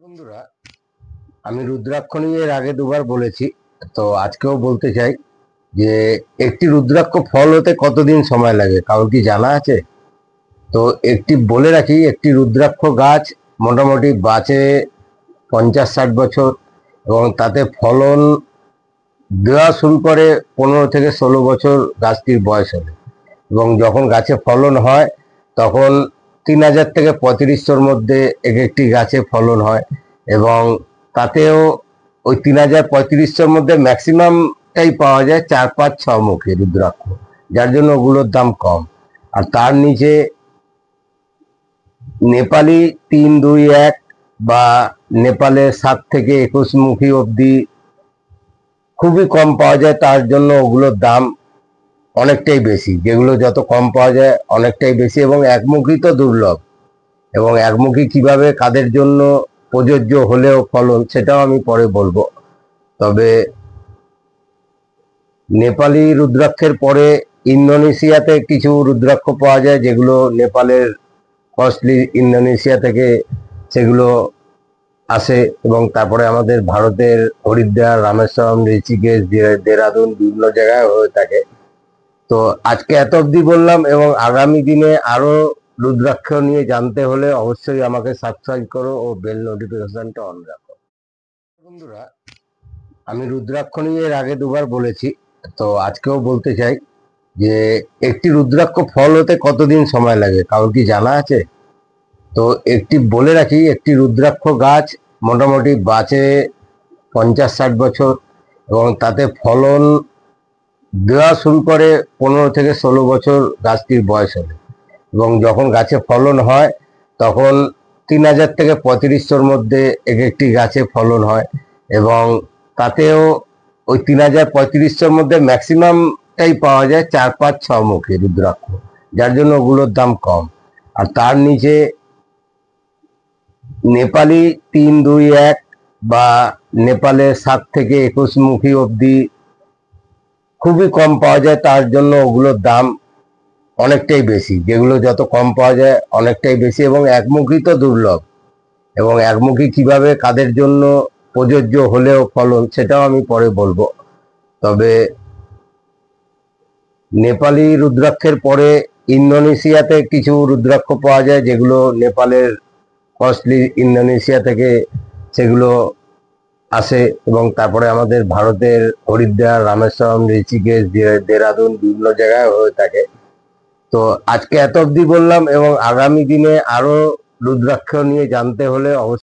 বন্ধুরা, আমি রুদ্রাক্ষ নিয়ে এর আগে দুবার বলেছি, তো আজকেও বলতে চাই যে একটি রুদ্রাক্ষ ফল হতে কতদিন সময় লাগে কারোর কি জানা আছে? তো একটি বলে রাখি, একটি রুদ্রাক্ষ গাছ মোটামুটি বাঁচে 50-60 বছর এবং তাতে ফলন দেওয়া শুরু করে 15 থেকে 16 বছর গাছটির বয়স হলে। এবং যখন গাছে ফলন হয় তখন 3000 থেকে 3500-র মধ্যে এক একটি গাছে ফলন হয়। এবং তাতেও ওই 3000-3500-র মধ্যে ম্যাক্সিমামটাই পাওয়া যায় 4-5-6 মুখী রুদ্রাক্ষ, যার জন্য ওগুলোর দাম কম। আর তার নিচে নেপালি 3-2-1 বা নেপালের 7 থেকে 21 মুখী অবধি খুবই কম পাওয়া যায়, তার জন্য ওগুলোর দাম অনেকটাই বেশি। যেগুলো যত কম পাওয়া যায় অনেকটাই বেশি, এবং একমুখী তো দুর্লভ। এবং একমুখী কিভাবে কাদের জন্য প্রযোজ্য হলেও ফলন, সেটাও আমি পরে বলবো। তবে নেপালি রুদ্রাক্ষের পরে ইন্দোনেশিয়াতে কিছু রুদ্রাক্ষ পাওয়া যায়, যেগুলো নেপালের কস্টলি, ইন্দোনেশিয়া থেকে সেগুলো আসে। এবং তারপরে আমাদের ভারতের হরিদ্বার, রামেশ্বরম, ঋষিকেশ, দেরাদুন বিভিন্ন জায়গায় হয়ে থাকে। তো আজকে এত অবধি বললাম, এবং আগামী দিনে আরো রুদ্রাক্ষ নিয়ে জানতে হলে অবশ্যই আমাকে সাবস্ক্রাইব করো ও বেল নোটিফিকেশনটা অন রাখো। বন্ধুরা, আমি রুদ্রাক্ষ নিয়ে এর আগে দুবার বলেছি, তো আজকেও বলতে চাই যে একটি রুদ্রাক্ষ ফল হতে কতদিন সময় লাগে কারোর কি জানা আছে? তো একটি বলে রাখি, একটি রুদ্রাক্ষ গাছ মোটামুটি বাঁচে 50-60 বছর এবং তাতে ফলন দেওয়া শুরু করে 15 থেকে 16 বছর গাছটির বয়স হলে। এবং যখন গাছে ফলন হয় তখন 3000 থেকে 3500-র মধ্যে এক একটি গাছে ফলন হয়। এবং তাতেও ওই 3000-3500-র মধ্যে ম্যাক্সিমামটাই পাওয়া যায় 4-5-6 মুখী রুদ্রাক্ষ, যার জন্য ওগুলোর দাম কম। আর তার নিচে নেপালি 3-2-1 বা নেপালের 7 থেকে 21 মুখী অবধি খুবই কম পাওয়া যায়, তার জন্য ওগুলোর দাম অনেকটাই বেশি। যেগুলো যত কম পাওয়া যায় অনেকটাই বেশি, এবং একমুখী তো দুর্লভ। এবং একমুখী কিভাবে কাদের জন্য প্রযোজ্য হলেও ফলন, সেটাও আমি পরে বলবো। তবে নেপালি রুদ্রাক্ষের পরে ইন্দোনেশিয়াতে কিছু রুদ্রাক্ষ পাওয়া যায়, যেগুলো নেপালের কস্টলি, ইন্দোনেশিয়া থেকে সেগুলো আসে। এবং তারপরে আমাদের ভারতের হরিদ্বার, রামেশ্বরম, ঋষিকেশ, দেরাদুন বিভিন্ন জায়গায় হয়ে থাকে। তো আজকে এত অবধি বললাম, এবং আগামী দিনে আরো রুদ্রাক্ষ নিয়ে জানতে হলে অবশ্যই